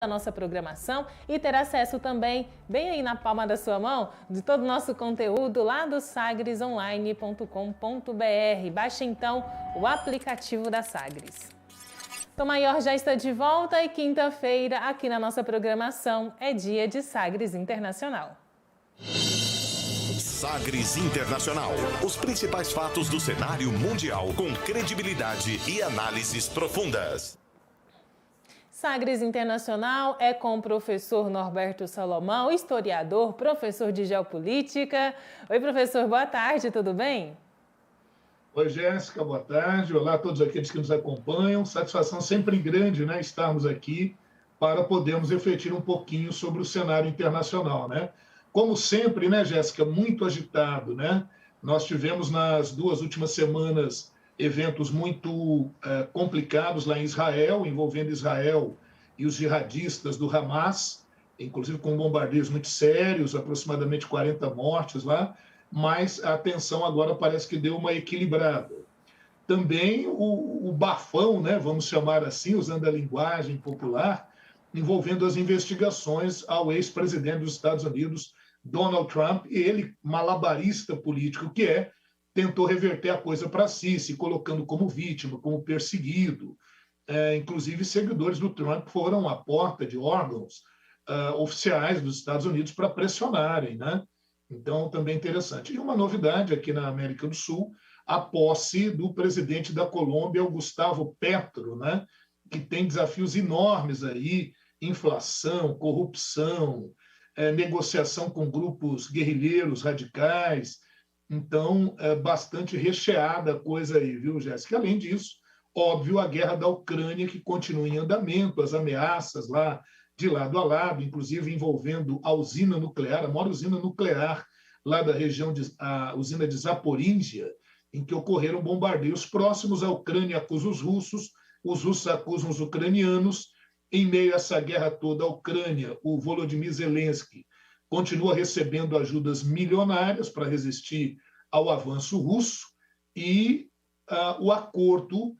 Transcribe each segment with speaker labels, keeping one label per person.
Speaker 1: da nossa programação e ter acesso também, bem aí na palma da sua mão, de todo o nosso conteúdo lá do sagresonline.com.br. Baixe então o aplicativo da Sagres. Tom Maior já está de volta e quinta-feira aqui na nossa programação é dia de Sagres Internacional.
Speaker 2: Sagres Internacional. Os principais fatos do cenário mundial com credibilidade e análises profundas.
Speaker 1: Sagres Internacional é com o professor Norberto Salomão, historiador, professor de geopolítica. Oi, professor, boa tarde, tudo bem?
Speaker 3: Oi, Jéssica, boa tarde. Olá a todos aqueles que nos acompanham. Satisfação sempre grande, né, estarmos aqui para podermos refletir um pouquinho sobre o cenário internacional, né? Como sempre, né, Jéssica, muito agitado, né? Nós tivemos nas 2 últimas semanas eventos muito complicados lá em Israel, envolvendo Israel e os jihadistas do Hamas, inclusive com bombardeios muito sérios, aproximadamente 40 mortes lá, mas a tensão agora parece que deu uma equilibrada. Também o bafão, né, vamos chamar assim, usando a linguagem popular, envolvendo as investigações ao ex-presidente dos Estados Unidos, Donald Trump, e ele, malabarista político que é, tentou reverter a coisa para si, se colocando como vítima, como perseguido. Inclusive, seguidores do Trump foram à porta de órgãos oficiais dos Estados Unidos para pressionarem, né? Então, também interessante. E uma novidade aqui na América do Sul, a posse do presidente da Colômbia, o Gustavo Petro, né? Que tem desafios enormes aí, inflação, corrupção, negociação com grupos guerrilheiros radicais. Então, é bastante recheada a coisa aí, viu, Jéssica? Além disso, óbvio, a guerra da Ucrânia que continua em andamento, as ameaças lá de lado a lado, inclusive envolvendo a usina nuclear, a maior usina nuclear lá da região, a usina de Zaporígia, em que ocorreram bombardeios próximos. A Ucrânia acusa os russos acusam os ucranianos. Em meio a essa guerra toda, a Ucrânia, o Volodymyr Zelensky, continua recebendo ajudas milionárias para resistir ao avanço russo e o acordo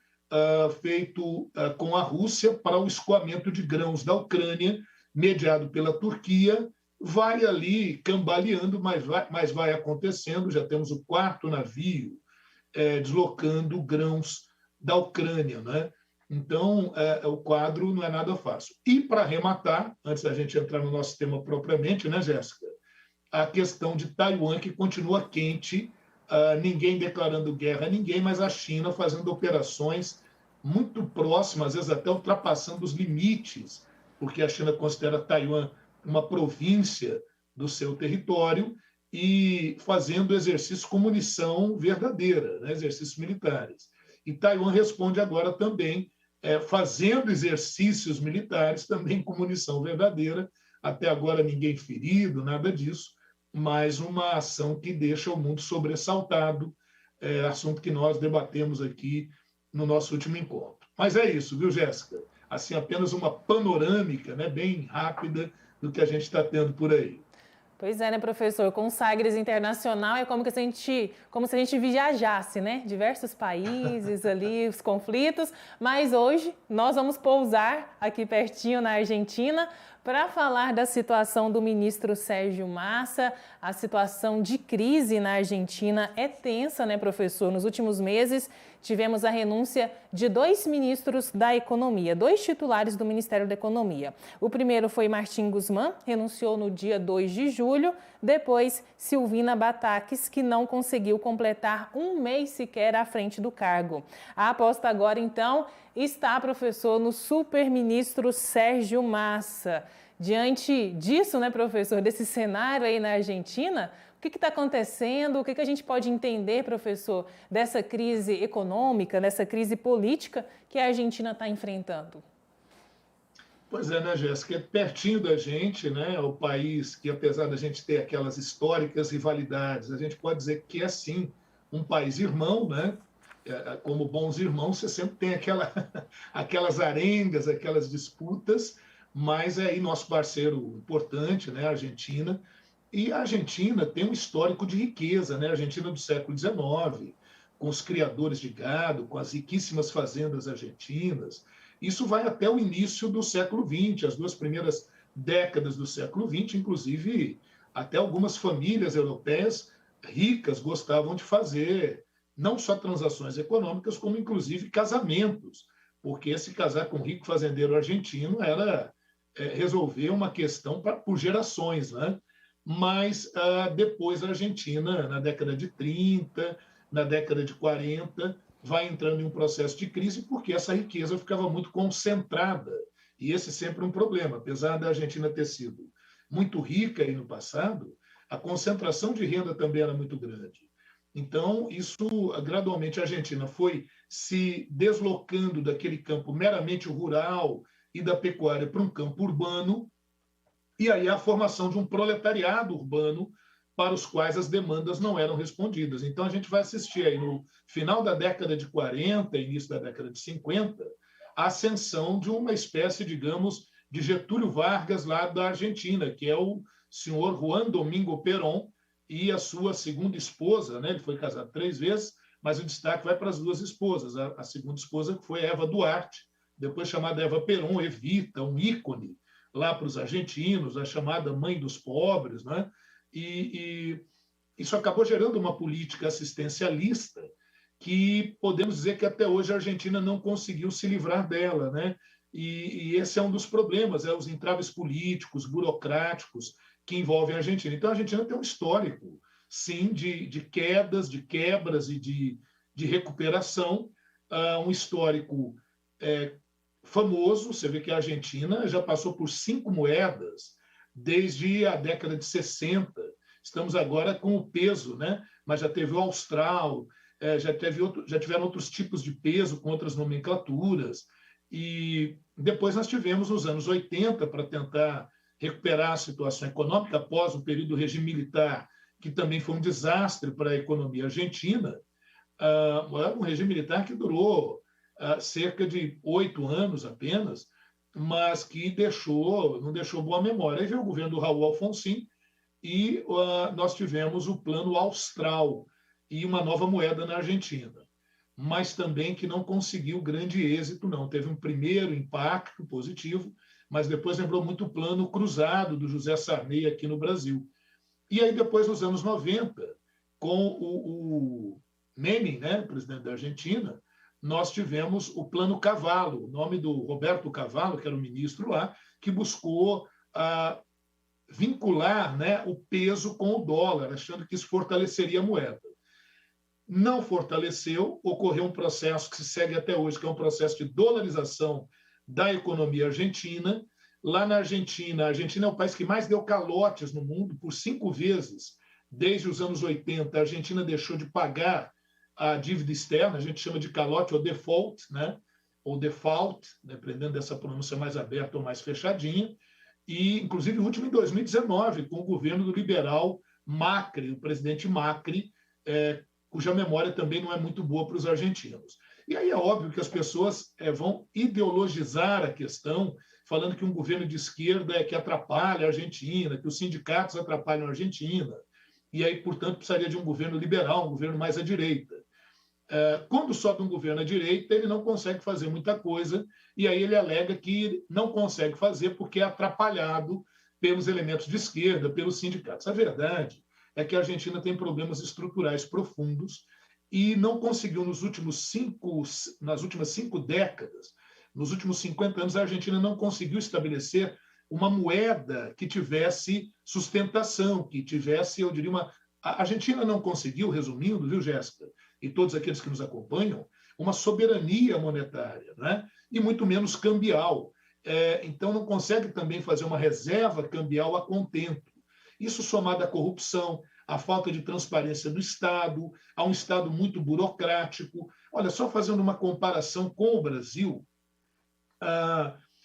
Speaker 3: feito com a Rússia para o escoamento de grãos da Ucrânia, mediado pela Turquia, vai ali cambaleando, mas vai acontecendo. Já temos o 4º navio deslocando grãos da Ucrânia, né? Então, o quadro não é nada fácil. E, para arrematar, antes da gente entrar no nosso tema propriamente, né, Jéssica? A questão de Taiwan, que continua quente, ninguém declarando guerra a ninguém, mas a China fazendo operações muito próximas, às vezes até ultrapassando os limites, porque a China considera Taiwan uma província do seu território e fazendo exercícios com munição verdadeira, né, exercícios militares. E Taiwan responde agora também fazendo exercícios militares também com munição verdadeira. Até agora ninguém ferido, nada disso, mas uma ação que deixa o mundo sobressaltado, assunto que nós debatemos aqui no nosso último encontro. Mas é isso, viu, Jéssica? Assim, apenas uma panorâmica, né, bem rápida do que a gente está tendo por aí.
Speaker 1: Pois é, né, professor? Com o Sagres Internacional é como se a gente viajasse, né? Diversos países ali, os conflitos. Mas hoje nós vamos pousar aqui pertinho na Argentina para falar da situação do ministro Sérgio Massa. A situação de crise na Argentina é tensa, né, professor? Nos últimos meses tivemos a renúncia de 2 ministros da Economia, 2 titulares do Ministério da Economia. O primeiro foi Martín Guzmán, renunciou no dia 2 de julho. Depois, Silvina Batakis, que não conseguiu completar um mês sequer à frente do cargo. A aposta agora, então, está, professor, no superministro Sérgio Massa. Diante disso, né, professor, desse cenário aí na Argentina, o que está acontecendo? O que a gente pode entender, professor, dessa crise econômica, dessa crise política que a Argentina está enfrentando?
Speaker 3: Pois é, né, Jéssica? É pertinho da gente, né? É o país que, apesar da gente ter aquelas históricas rivalidades, a gente pode dizer que é, sim, um país irmão, né? Como bons irmãos, você sempre tem aquelas arengas, aquelas disputas, mas é aí nosso parceiro importante, né? A Argentina. E a Argentina tem um histórico de riqueza, né? A Argentina do século XIX, com os criadores de gado, com as riquíssimas fazendas argentinas. Isso vai até o início do século XX, as 2 primeiras décadas do século XX, inclusive até algumas famílias europeias ricas gostavam de fazer não só transações econômicas, como inclusive casamentos, porque se casar com um rico fazendeiro argentino era resolver uma questão por gerações, né? Mas depois a Argentina, na década de 30, na década de 40, vai entrando em um processo de crise porque essa riqueza ficava muito concentrada. E esse sempre é um problema. Apesar da Argentina ter sido muito rica aí no passado, a concentração de renda também era muito grande. Então, isso, gradualmente, a Argentina foi se deslocando daquele campo meramente rural e da pecuária para um campo urbano, e aí a formação de um proletariado urbano para os quais as demandas não eram respondidas. Então, a gente vai assistir aí no final da década de 40, início da década de 50, a ascensão de uma espécie, digamos, de Getúlio Vargas lá da Argentina, que é o senhor Juan Domingo Perón e a sua segunda esposa, né? Ele foi casado 3 vezes, mas o destaque vai para as 2 esposas. A segunda esposa que foi Eva Duarte, depois chamada Eva Perón, Evita, um ícone lá para os argentinos, a chamada mãe dos pobres, né? E isso acabou gerando uma política assistencialista que podemos dizer que até hoje a Argentina não conseguiu se livrar dela, né? E esse é um dos problemas, os entraves políticos, burocráticos que envolvem a Argentina. Então, a Argentina tem um histórico, sim, de quedas, de quebras e de recuperação, um histórico famoso. Você vê que a Argentina já passou por 5 moedas desde a década de 60. Estamos agora com o peso, né? Mas já teve o austral, já tiveram outros tipos de peso com outras nomenclaturas. E depois nós tivemos, nos anos 80, para tentar recuperar a situação econômica após o período do regime militar, que também foi um desastre para a economia argentina, um regime militar que durou cerca de 8 anos apenas, mas que não deixou boa memória. Aí veio o governo do Raul Alfonsín e nós tivemos o plano austral e uma nova moeda na Argentina, mas também que não conseguiu grande êxito, não. Teve um primeiro impacto positivo, mas depois lembrou muito o plano cruzado do José Sarney aqui no Brasil. E aí depois, nos anos 90, com o Menem, né, presidente da Argentina, nós tivemos o Plano Cavalo, o nome do Roberto Cavalo, que era o ministro lá, que buscou vincular, né, o peso com o dólar, achando que isso fortaleceria a moeda. Não fortaleceu, ocorreu um processo que se segue até hoje, que é um processo de dolarização da economia argentina. Lá na Argentina, a Argentina é o país que mais deu calotes no mundo, por 5 vezes. Desde os anos 80, a Argentina deixou de pagar a dívida externa, a gente chama de calote ou default, né? Ou default, dependendo dessa pronúncia mais aberta ou mais fechadinha. E, inclusive, o último em 2019, com o governo do liberal Macri, o presidente Macri, cuja memória também não é muito boa para os argentinos. E aí é óbvio que as pessoas vão ideologizar a questão, falando que um governo de esquerda é que atrapalha a Argentina, que os sindicatos atrapalham a Argentina, e aí, portanto, precisaria de um governo liberal, um governo mais à direita. Quando sobe um governo à direita, ele não consegue fazer muita coisa, e aí ele alega que não consegue fazer porque é atrapalhado pelos elementos de esquerda, pelos sindicatos. A verdade é que a Argentina tem problemas estruturais profundos e não conseguiu, nas últimas 5 décadas, nos últimos 50 anos, a Argentina não conseguiu estabelecer uma moeda que tivesse sustentação, que tivesse, eu diria, A Argentina não conseguiu, resumindo, viu, Jéssica, e todos aqueles que nos acompanham, uma soberania monetária, né? E muito menos cambial. Então, não consegue também fazer uma reserva cambial a contento. Isso somado à corrupção, à falta de transparência do Estado, a um Estado muito burocrático. Olha, só fazendo uma comparação com o Brasil,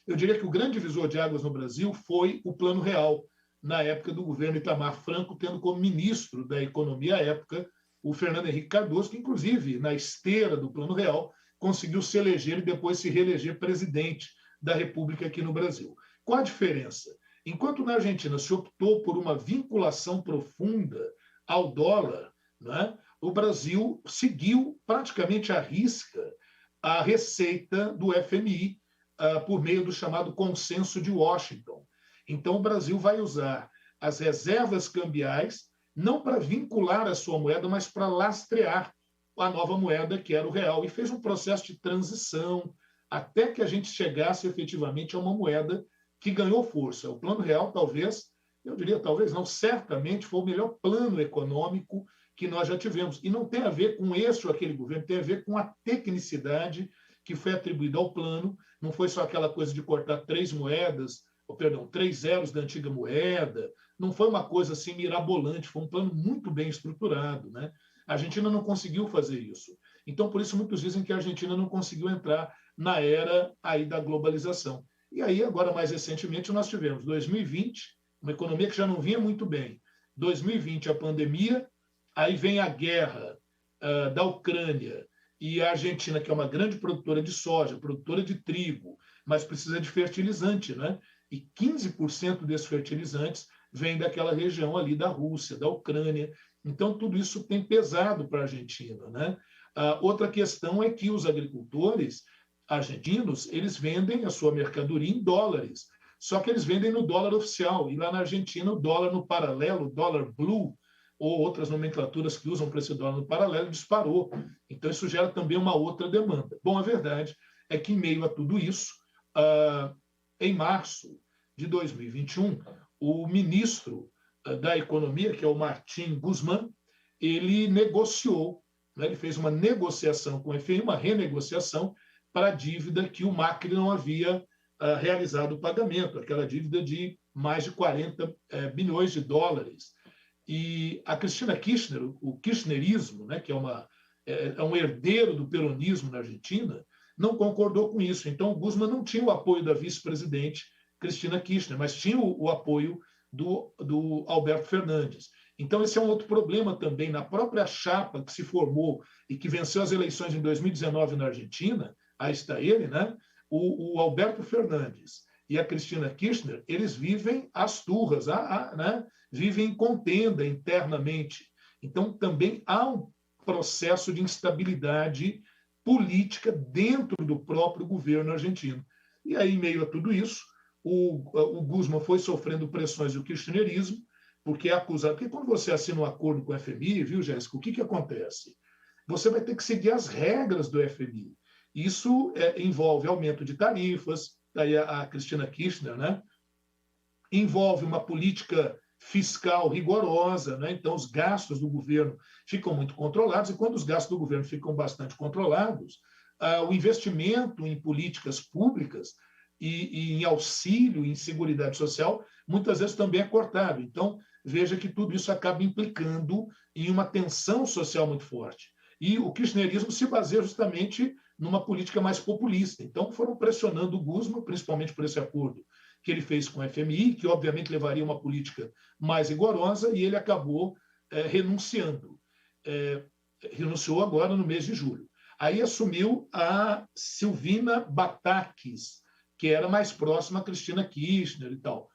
Speaker 3: eu diria que o grande divisor de águas no Brasil foi o Plano Real, na época do governo Itamar Franco, tendo como ministro da Economia à época o Fernando Henrique Cardoso, que, inclusive, na esteira do Plano Real, conseguiu se eleger e depois se reeleger presidente da República aqui no Brasil. Qual a diferença? Enquanto na Argentina se optou por uma vinculação profunda ao dólar, né, o Brasil seguiu praticamente à risca a receita do FMI, por meio do chamado consenso de Washington. Então, o Brasil vai usar as reservas cambiais não para vincular a sua moeda, mas para lastrear a nova moeda, que era o real, e fez um processo de transição até que a gente chegasse efetivamente a uma moeda que ganhou força. O Plano Real, talvez, eu diria talvez não, certamente foi o melhor plano econômico que nós já tivemos. E não tem a ver com esse ou aquele governo, tem a ver com a tecnicidade que foi atribuída ao plano. Não foi só aquela coisa de cortar 3 zeros da antiga moeda, não foi uma coisa assim mirabolante, foi um plano muito bem estruturado, né? A Argentina não conseguiu fazer isso. Então, por isso, muitos dizem que a Argentina não conseguiu entrar na era aí da globalização. E aí, agora, mais recentemente, nós tivemos 2020, uma economia que já não vinha muito bem. 2020, a pandemia, aí vem a guerra da Ucrânia, e a Argentina, que é uma grande produtora de soja, produtora de trigo, mas precisa de fertilizante, né? E 15% desses fertilizantes vem daquela região ali da Rússia, da Ucrânia. Então, tudo isso tem pesado para a Argentina, né? Outra questão é que os agricultores argentinos, eles vendem a sua mercadoria em dólares, só que eles vendem no dólar oficial, e lá na Argentina o dólar no paralelo, o dólar blue, ou outras nomenclaturas que usam para esse dólar no paralelo, disparou. Então, isso gera também uma outra demanda. Bom, a verdade é que, em meio a tudo isso, em março de 2021, o ministro da Economia, que é o Martín Guzmán, ele negociou, né, ele fez uma negociação com o FMI, uma renegociação para a dívida que o Macri não havia realizado o pagamento, aquela dívida de mais de 40 bilhões de dólares. E a Cristina Kirchner, o kirchnerismo, né, que é um herdeiro do peronismo na Argentina, não concordou com isso. Então, o Guzmán não tinha o apoio da vice-presidente Cristina Kirchner, mas tinha o apoio do Alberto Fernandes. Então, esse é um outro problema também. Na própria chapa que se formou e que venceu as eleições em 2019 na Argentina, aí está ele, né? O Alberto Fernandes e a Cristina Kirchner, eles vivem as turras, né? Vivem em contenda internamente. Então, também há um processo de instabilidade política dentro do próprio governo argentino. E aí, em meio a tudo isso, o Guzmán foi sofrendo pressões do kirchnerismo, porque é acusado. Porque quando você assina um acordo com o FMI, viu, Jéssica, o que acontece? Você vai ter que seguir as regras do FMI. Isso envolve aumento de tarifas, daí a Cristina Kirchner, né? Envolve uma política fiscal rigorosa, né? Então os gastos do governo ficam muito controlados, e quando os gastos do governo ficam bastante controlados, o investimento em políticas públicas e em auxílio, em seguridade social, muitas vezes também é cortado. Então, veja que tudo isso acaba implicando em uma tensão social muito forte. E o kirchnerismo se baseia justamente numa política mais populista. Então, foram pressionando o Guzmán, principalmente por esse acordo que ele fez com o FMI, que obviamente levaria a uma política mais rigorosa, e ele acabou renunciando. Renunciou agora no mês de julho. Aí assumiu a Silvina Batakis, que era mais próxima a Cristina Kirchner e tal.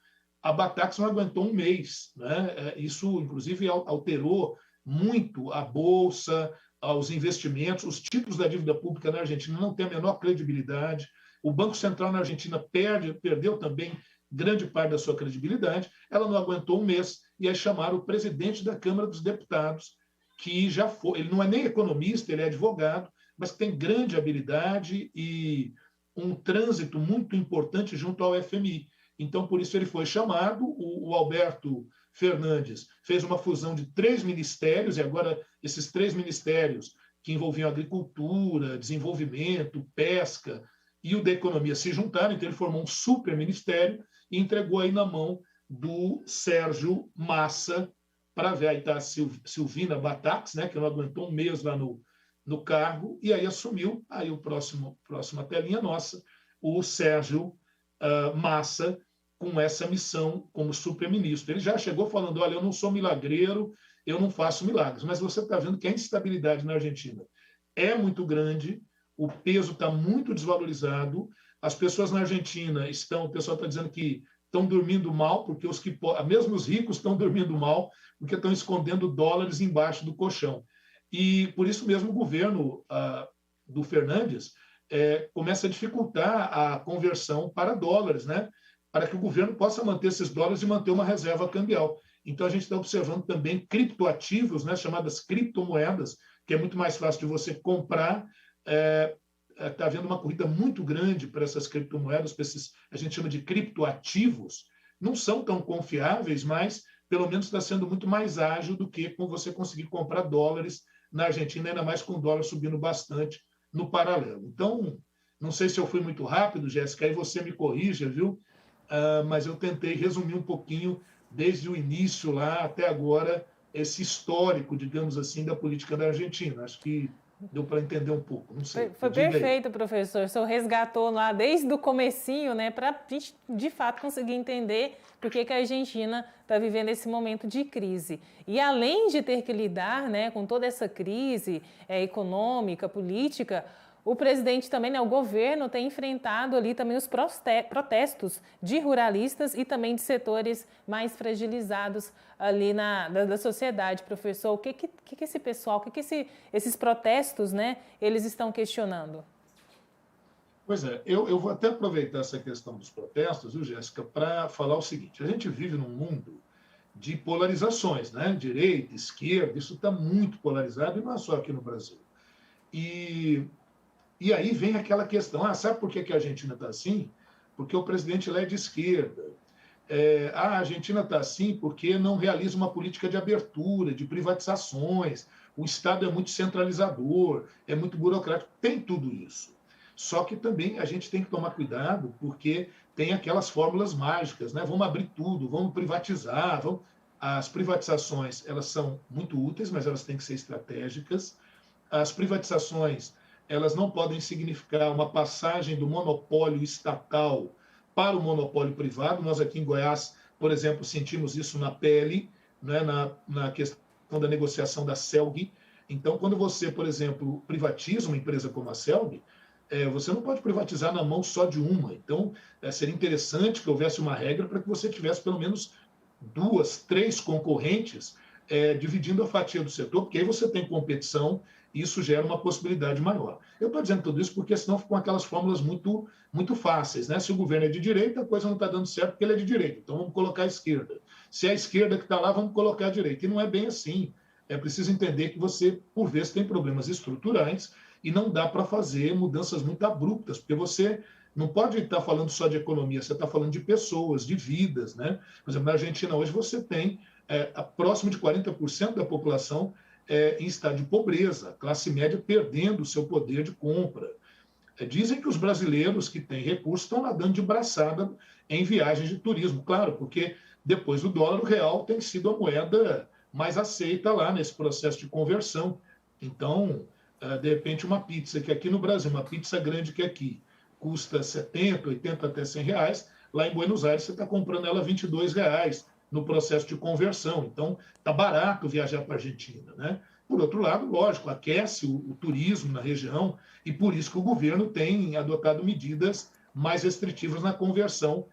Speaker 3: A Batakis não aguentou um mês, né? Isso, inclusive, alterou muito a Bolsa, os investimentos, os títulos da dívida pública na Argentina não têm a menor credibilidade. O Banco Central na Argentina perdeu também grande parte da sua credibilidade. Ela não aguentou um mês, e aí chamaram o presidente da Câmara dos Deputados, que já foi, ele não é nem economista, ele é advogado, mas tem grande habilidade e um trânsito muito importante junto ao FMI. Então, por isso, ele foi chamado. O Alberto Fernandes fez uma fusão de 3 ministérios, e agora esses 3 ministérios, que envolviam agricultura, desenvolvimento, pesca e o da economia, se juntaram. Então, ele formou um super ministério e entregou aí na mão do Sérgio Massa, para ver. Aí está a Silvina Batakis, né, que não aguentou um mês lá no cargo, e aí assumiu, aí próxima telinha nossa, o Sérgio Massa, com essa missão como super-ministro. Ele já chegou falando: olha, eu não sou milagreiro, eu não faço milagres, mas você está vendo que a instabilidade na Argentina é muito grande, o peso está muito desvalorizado, as pessoas na Argentina o pessoal está dizendo que estão dormindo mal, porque mesmo os ricos estão dormindo mal, porque estão escondendo dólares embaixo do colchão. E, por isso mesmo, o governo do Fernandes começa a dificultar a conversão para dólares, né? Para que o governo possa manter esses dólares e manter uma reserva cambial. Então, a gente está observando também criptoativos, né, chamadas criptomoedas, que é muito mais fácil de você comprar. Está havendo uma corrida muito grande para essas criptomoedas, para esses, a gente chama de criptoativos. Não são tão confiáveis, mas pelo menos está sendo muito mais ágil do que com você conseguir comprar dólares na Argentina, ainda mais com o dólar subindo bastante no paralelo. Então, não sei se eu fui muito rápido, Jéssica, aí você me corrija, viu? Mas eu tentei resumir um pouquinho, desde o início lá até agora, esse histórico, digamos assim, da política da Argentina. Acho que deu para entender um pouco, não sei.
Speaker 1: Foi perfeito, professor. O senhor resgatou lá desde o comecinho, né, para a gente, de fato, conseguir entender por que a Argentina está vivendo esse momento de crise. E além de ter que lidar, né, com toda essa crise econômica, política, o presidente também, né, o governo tem enfrentado ali também os protestos de ruralistas e também de setores mais fragilizados ali da sociedade. Professor, o que esse pessoal, esses protestos, né, eles estão questionando?
Speaker 3: Pois é, eu vou até aproveitar essa questão dos protestos, viu, Jéssica, para falar o seguinte: a gente vive num mundo de polarizações, né? Direita, esquerda, isso está muito polarizado e não é só aqui no Brasil. E aí vem aquela questão, sabe por que a Argentina está assim? Porque o presidente lá é de esquerda. A Argentina está assim porque não realiza uma política de abertura, de privatizações, o Estado é muito centralizador, é muito burocrático, tem tudo isso. Só que também a gente tem que tomar cuidado, porque tem aquelas fórmulas mágicas, né? Vamos abrir tudo, vamos privatizar. As privatizações, elas são muito úteis, mas elas têm que ser estratégicas. As privatizações, elas não podem significar uma passagem do monopólio estatal para o monopólio privado. Nós aqui em Goiás, por exemplo, sentimos isso na pele, né, na questão da negociação da CELG. Então, quando você, por exemplo, privatiza uma empresa como a CELG, você não pode privatizar na mão só de uma. Então, seria interessante que houvesse uma regra para que você tivesse pelo menos 2, 3 concorrentes dividindo a fatia do setor, porque aí você tem competição e isso gera uma possibilidade maior. Eu estou dizendo tudo isso porque senão ficam aquelas fórmulas muito, muito fáceis, né? Se o governo é de direita, a coisa não está dando certo porque ele é de direita, então vamos colocar a esquerda. Se é a esquerda que está lá, vamos colocar a direita. E não é bem assim. É preciso entender que você, por vezes, tem problemas estruturais e não dá para fazer mudanças muito abruptas, porque você não pode estar falando só de economia, você está falando de pessoas, de vidas, né? Por exemplo, na Argentina hoje você tem próximo de 40% da população em estado de pobreza, a classe média perdendo o seu poder de compra. Dizem que os brasileiros que têm recursos estão nadando de braçada em viagens de turismo, claro, porque depois do dólar, o real tem sido a moeda mais aceita lá nesse processo de conversão. Então, de repente, uma pizza que aqui no Brasil, uma pizza grande que aqui, custa 70, 80 até 100 reais, lá em Buenos Aires você está comprando ela 22 reais no processo de conversão. Então, está barato viajar para a Argentina, né? Por outro lado, lógico, aquece o turismo na região e por isso que o governo tem adotado medidas mais restritivas na conversão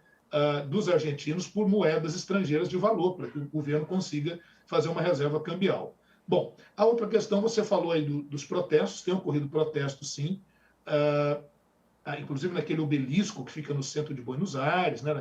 Speaker 3: dos argentinos por moedas estrangeiras de valor, para que o governo consiga fazer uma reserva cambial. Bom, a outra questão, você falou aí dos protestos, tem ocorrido protestos, sim, inclusive naquele obelisco que fica no centro de Buenos Aires, né,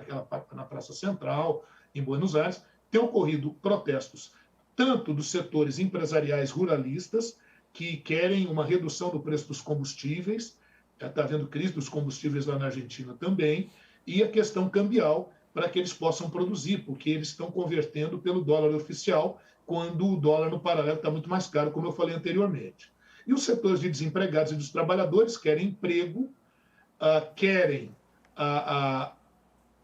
Speaker 3: na Praça Central, em Buenos Aires, tem ocorrido protestos tanto dos setores empresariais ruralistas, que querem uma redução do preço dos combustíveis, está havendo crise dos combustíveis lá na Argentina também, e a questão cambial, para que eles possam produzir, porque eles estão convertendo pelo dólar oficial, quando o dólar no paralelo está muito mais caro, como eu falei anteriormente. E os setores de desempregados e dos trabalhadores querem emprego, querem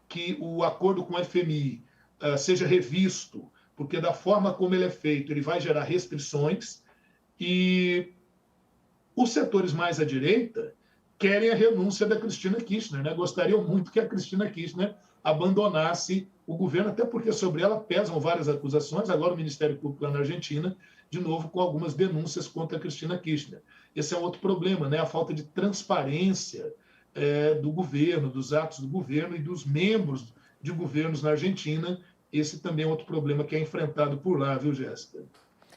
Speaker 3: que o acordo com o FMI seja revisto, porque da forma como ele é feito, ele vai gerar restrições, e os setores mais à direita querem a renúncia da Cristina Kirchner, né? Gostariam muito que a Cristina Kirchner abandonasse o governo, até porque sobre ela pesam várias acusações, agora o Ministério Público lá na Argentina, de novo com algumas denúncias contra a Cristina Kirchner. Esse é um outro problema, né? A falta de transparência do governo, dos atos do governo e dos membros de governos na Argentina. Esse também é outro problema que é enfrentado por lá, viu, Jéssica?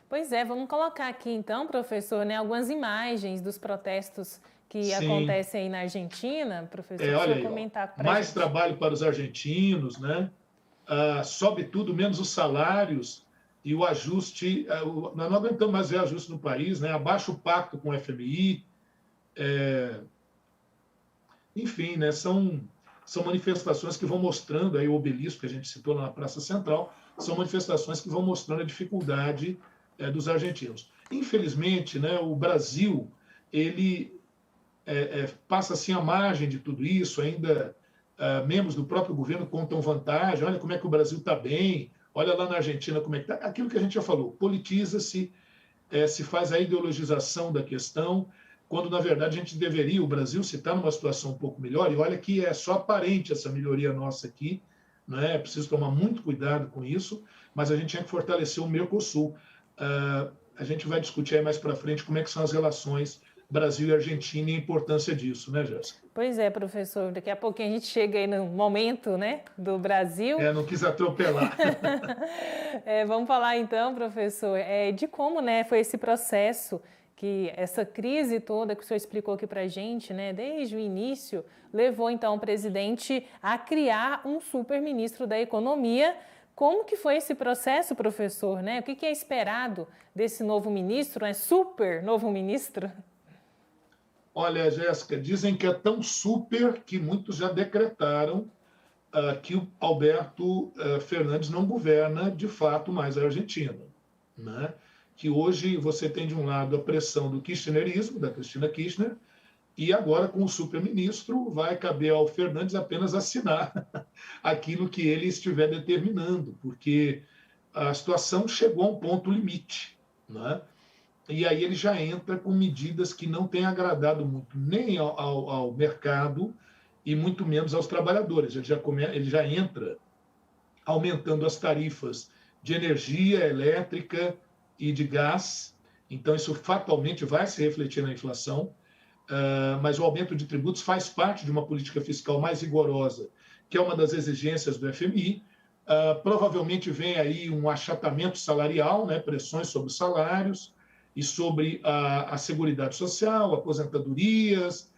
Speaker 1: Pois é, vamos colocar aqui então, professor, né, algumas imagens dos protestos que acontecem aí na Argentina, professor,
Speaker 3: olha
Speaker 1: se
Speaker 3: aí,
Speaker 1: comentar para
Speaker 3: mais
Speaker 1: gente.
Speaker 3: trabalho para os argentinos, né? Sobe tudo menos os salários e o ajuste. Nós não aguentamos mais ver ajuste no país, né? Abaixa o pacto com o FMI. Enfim, né? São manifestações que vão mostrando, aí o obelisco que a gente citou na Praça Central, são manifestações que vão mostrando a dificuldade dos argentinos. Infelizmente, né, o Brasil, ele passa assim à margem de tudo isso, ainda membros do próprio governo contam vantagem, olha como é que o Brasil está bem, olha lá na Argentina como é que está. Aquilo que a gente já falou, politiza-se, se faz a ideologização da questão, quando na verdade a gente deveria, o Brasil, se está numa situação um pouco melhor, e olha que é só aparente essa melhoria nossa aqui, né? É preciso tomar muito cuidado com isso, mas a gente tinha que fortalecer o Mercosul. A gente vai discutir aí mais para frente como é que são as relações Brasil e Argentina e a importância disso, né, Jéssica?
Speaker 1: Pois é, professor, daqui a pouquinho a gente chega aí no momento, né, do Brasil.
Speaker 3: Não quis atropelar.
Speaker 1: Vamos falar então, professor, de como, né, foi esse processo, que essa crise toda que o senhor explicou aqui para a gente, né, desde o início, levou então o presidente a criar um super-ministro da Economia. Como que foi esse processo, professor, né? O que é esperado desse novo ministro, né? Super novo ministro?
Speaker 3: Olha, Jéssica, dizem que é tão super que muitos já decretaram que o Alberto Fernandes não governa de fato mais a Argentina, né? Que hoje você tem de um lado a pressão do kirchnerismo, da Cristina Kirchner, e agora com o super-ministro vai caber ao Fernandes apenas assinar aquilo que ele estiver determinando, porque a situação chegou a um ponto limite, né? E aí ele já entra com medidas que não têm agradado muito nem ao mercado e muito menos aos trabalhadores. Ele já entra aumentando as tarifas de energia elétrica e de gás, então isso fatalmente vai se refletir na inflação, mas o aumento de tributos faz parte de uma política fiscal mais rigorosa, que é uma das exigências do FMI. Provavelmente vem aí um achatamento salarial, né, pressões sobre os salários e sobre a Seguridade Social, aposentadorias,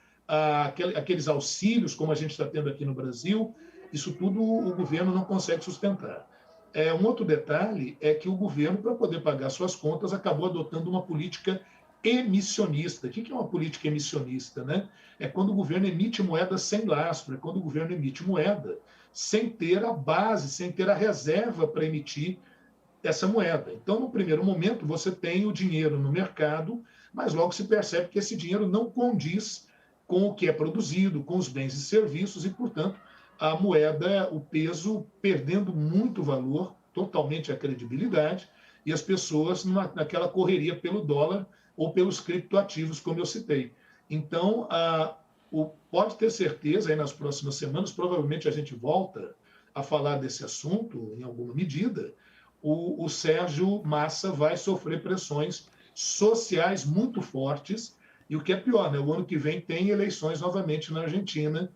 Speaker 3: aqueles auxílios, como a gente está tendo aqui no Brasil. Isso tudo o governo não consegue sustentar. Um outro detalhe é que o governo, para poder pagar suas contas, acabou adotando uma política emissionista. O que é uma política emissionista, né? É quando o governo emite moeda sem lastro, é quando o governo emite moeda sem ter a base, sem ter a reserva para emitir essa moeda. Então, no primeiro momento, você tem o dinheiro no mercado, mas logo se percebe que esse dinheiro não condiz com o que é produzido, com os bens e serviços, e, portanto, a moeda, o peso, perdendo muito valor, totalmente a credibilidade, e as pessoas naquela correria pelo dólar ou pelos criptoativos, como eu citei. Então, pode ter certeza, aí nas próximas semanas, provavelmente a gente volta a falar desse assunto, em alguma medida, o Sérgio Massa vai sofrer pressões sociais muito fortes, e o que é pior, né? O ano que vem tem eleições novamente na Argentina,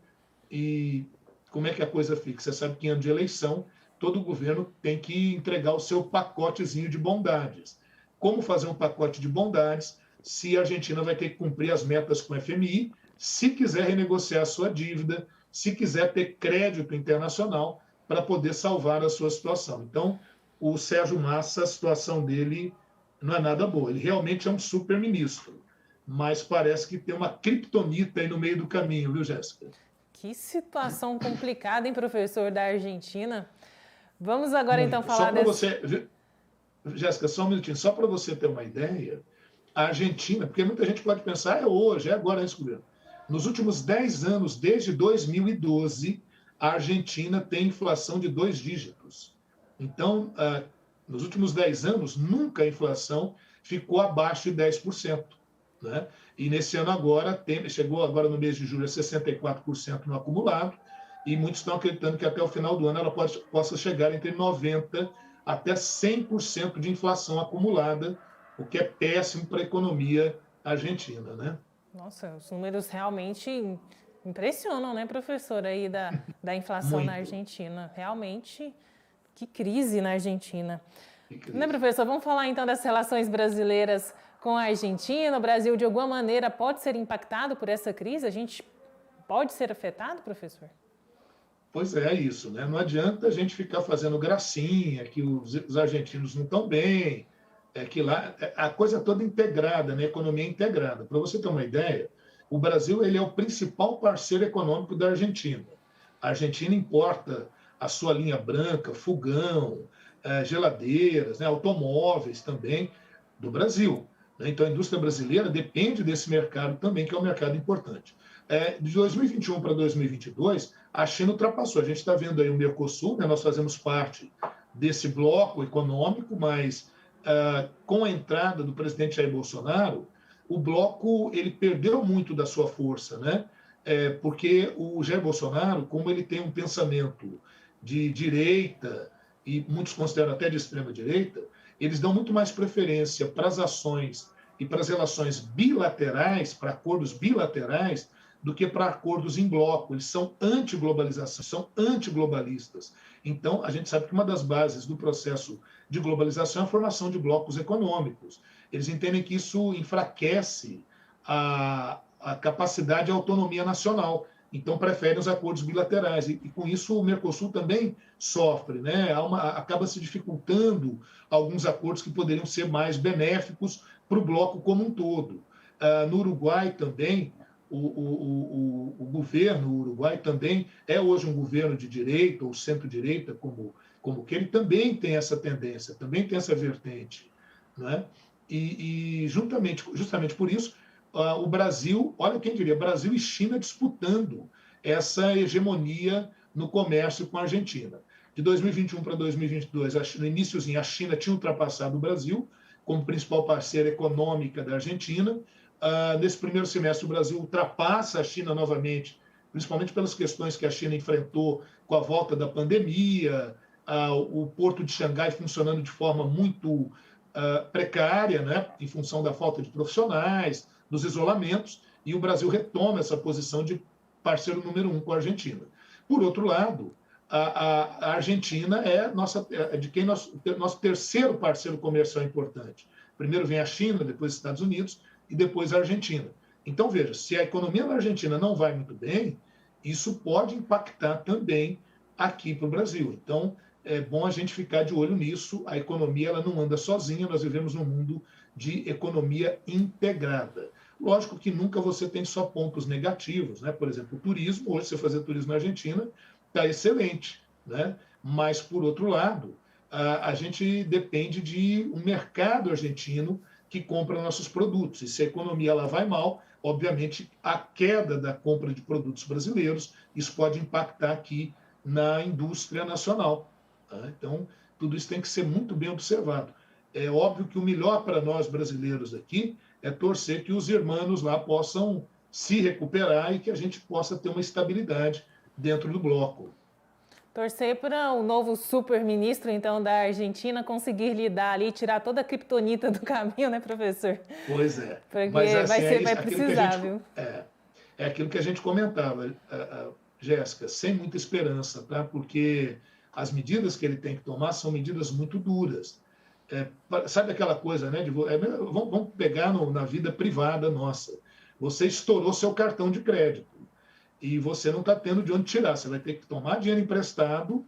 Speaker 3: e como é que a coisa fica? Você sabe que em ano de eleição, todo governo tem que entregar o seu pacotezinho de bondades. Como fazer um pacote de bondades se a Argentina vai ter que cumprir as metas com o FMI, se quiser renegociar a sua dívida, se quiser ter crédito internacional para poder salvar a sua situação. Então, o Sérgio Massa, a situação dele não é nada boa. Ele realmente é um super-ministro, mas parece que tem uma criptonita aí no meio do caminho, viu, Jéssica?
Speaker 1: Que situação complicada, hein, professor, da Argentina? Vamos agora, então, falar
Speaker 3: só para você, Jéssica, só um minutinho, só para você ter uma ideia, a Argentina, porque muita gente pode pensar, hoje, é agora esse governo. Nos últimos 10 anos, desde 2012, a Argentina tem inflação de 2 dígitos. Então, nos últimos 10 anos, nunca a inflação ficou abaixo de 10%. Né? E nesse ano agora, chegou agora no mês de julho a 64% no acumulado, e muitos estão acreditando que até o final do ano ela possa chegar entre 90% até 100% de inflação acumulada, o que é péssimo para a economia argentina, né?
Speaker 1: Nossa, os números realmente impressionam, né, professor, aí da inflação na Argentina. Realmente, que crise na Argentina. Né, professor? Vamos falar então das relações brasileiras com a Argentina? O Brasil, de alguma maneira, pode ser impactado por essa crise? A gente pode ser afetado, professor?
Speaker 3: Pois é isso, né? Não adianta a gente ficar fazendo gracinha, que os argentinos não estão bem, que lá a coisa toda integrada, né? A economia integrada. Para você ter uma ideia, o Brasil ele é o principal parceiro econômico da Argentina. A Argentina importa a sua linha branca, fogão, geladeiras, né? Automóveis também do Brasil. Né? Então a indústria brasileira depende desse mercado também, que é um mercado importante. De 2021 para 2022, a China ultrapassou. A gente está vendo aí o Mercosul, né? Nós fazemos parte desse bloco econômico, mas com a entrada do presidente Jair Bolsonaro, o bloco ele perdeu muito da sua força, né? Porque o Jair Bolsonaro, como ele tem um pensamento de direita, e muitos consideram até de extrema-direita, eles dão muito mais preferência para as ações e para as relações bilaterais, para acordos bilaterais, do que para acordos em bloco. Eles são anti-globalização, são anti-globalistas. Então, a gente sabe que uma das bases do processo de globalização é a formação de blocos econômicos. Eles entendem que isso enfraquece a capacidade e a autonomia nacional. Então, preferem os acordos bilaterais. E com isso, o Mercosul também sofre, né? Acaba se dificultando alguns acordos que poderiam ser mais benéficos para o bloco como um todo. No Uruguai também, o governo uruguai também é hoje um governo de direita ou centro-direita, como que ele também tem essa tendência, também tem essa vertente. Né? E justamente por isso, o Brasil, olha quem diria, Brasil e China disputando essa hegemonia no comércio com a Argentina. De 2021 para 2022, no iníciozinho, a China tinha ultrapassado o Brasil como principal parceira econômica da Argentina. Nesse primeiro semestre, o Brasil ultrapassa a China novamente, principalmente pelas questões que a China enfrentou com a volta da pandemia, o porto de Xangai funcionando de forma muito precária, né, em função da falta de profissionais, dos isolamentos, e o Brasil retoma essa posição de parceiro número 1 com a Argentina. Por outro lado, a Argentina é nosso terceiro parceiro comercial importante. Primeiro vem a China, depois os Estados Unidos, e depois a Argentina. Então, veja, se a economia da Argentina não vai muito bem, isso pode impactar também aqui para o Brasil. Então, é bom a gente ficar de olho nisso. A economia ela não anda sozinha, nós vivemos num mundo de economia integrada. Lógico que nunca você tem só pontos negativos, né? Por exemplo, o turismo, hoje você fazer turismo na Argentina está excelente, né? Mas, por outro lado, a gente depende de um mercado argentino que compra nossos produtos. E se a economia ela vai mal, obviamente, a queda da compra de produtos brasileiros, isso pode impactar aqui na indústria nacional. Tá? Então, tudo isso tem que ser muito bem observado. É óbvio que o melhor para nós brasileiros aqui é torcer que os irmãos lá possam se recuperar e que a gente possa ter uma estabilidade dentro do bloco.
Speaker 1: Torcer para o novo super-ministro, então, da Argentina conseguir lidar ali, tirar toda a criptonita do caminho, né, professor?
Speaker 3: Pois é.
Speaker 1: Porque mas, assim, vai precisar, viu?
Speaker 3: É aquilo que a gente comentava, Jéssica, sem muita esperança, tá? Porque as medidas que ele tem que tomar são medidas muito duras. Sabe aquela coisa, né? Vamos pegar na vida privada nossa. Você estourou seu cartão de crédito e você não está tendo de onde tirar. Você vai ter que tomar dinheiro emprestado,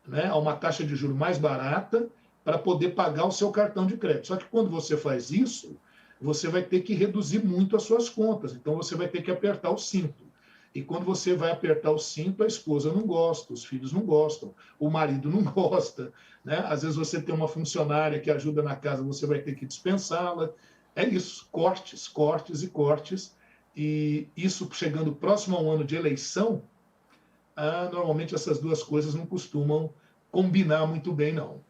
Speaker 3: né, a uma taxa de juros mais barata para poder pagar o seu cartão de crédito. Só que quando você faz isso, você vai ter que reduzir muito as suas contas. Então, você vai ter que apertar o cinto. E quando você vai apertar o cinto, a esposa não gosta, os filhos não gostam, o marido não gosta. Né? Às vezes você tem uma funcionária que ajuda na casa, você vai ter que dispensá-la. É isso, cortes, cortes e cortes. E isso chegando próximo a um ano de eleição, normalmente essas duas coisas não costumam combinar muito bem, não.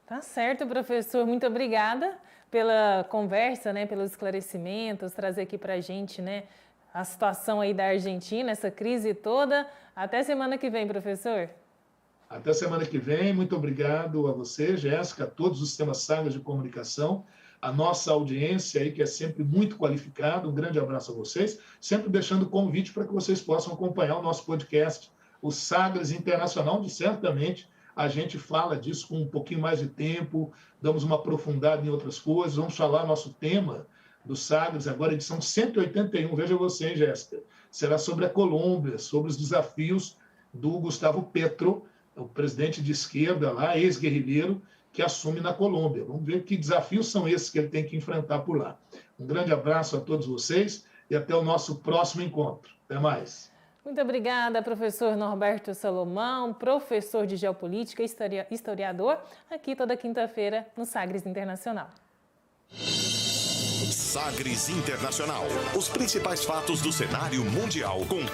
Speaker 1: Tá certo, professor. Muito obrigada pela conversa, né, pelos esclarecimentos, trazer aqui para a gente, né, a situação aí da Argentina, essa crise toda. Até semana que vem, professor.
Speaker 3: Até semana que vem. Muito obrigado a você, Jéssica, a todos os sistemas Sagres de comunicação, a nossa audiência aí, que é sempre muito qualificada. Um grande abraço a vocês. Sempre deixando convite para que vocês possam acompanhar o nosso podcast, o Sagres Internacional, onde certamente a gente fala disso com um pouquinho mais de tempo, damos uma aprofundada em outras coisas. Vamos falar nosso tema do Sagres, agora edição 181, veja você, hein, Jéssica, será sobre a Colômbia, sobre os desafios do Gustavo Petro, o presidente de esquerda lá, ex-guerrilheiro, que assume na Colômbia. Vamos ver que desafios são esses que ele tem que enfrentar por lá. Um grande abraço a todos vocês e até o nosso próximo encontro. Até mais.
Speaker 1: Muito obrigada, professor Norberto Salomão, professor de Geopolítica e historiador, aqui toda quinta-feira no Sagres Internacional.
Speaker 2: Sagres Internacional. Os principais fatos do cenário mundial com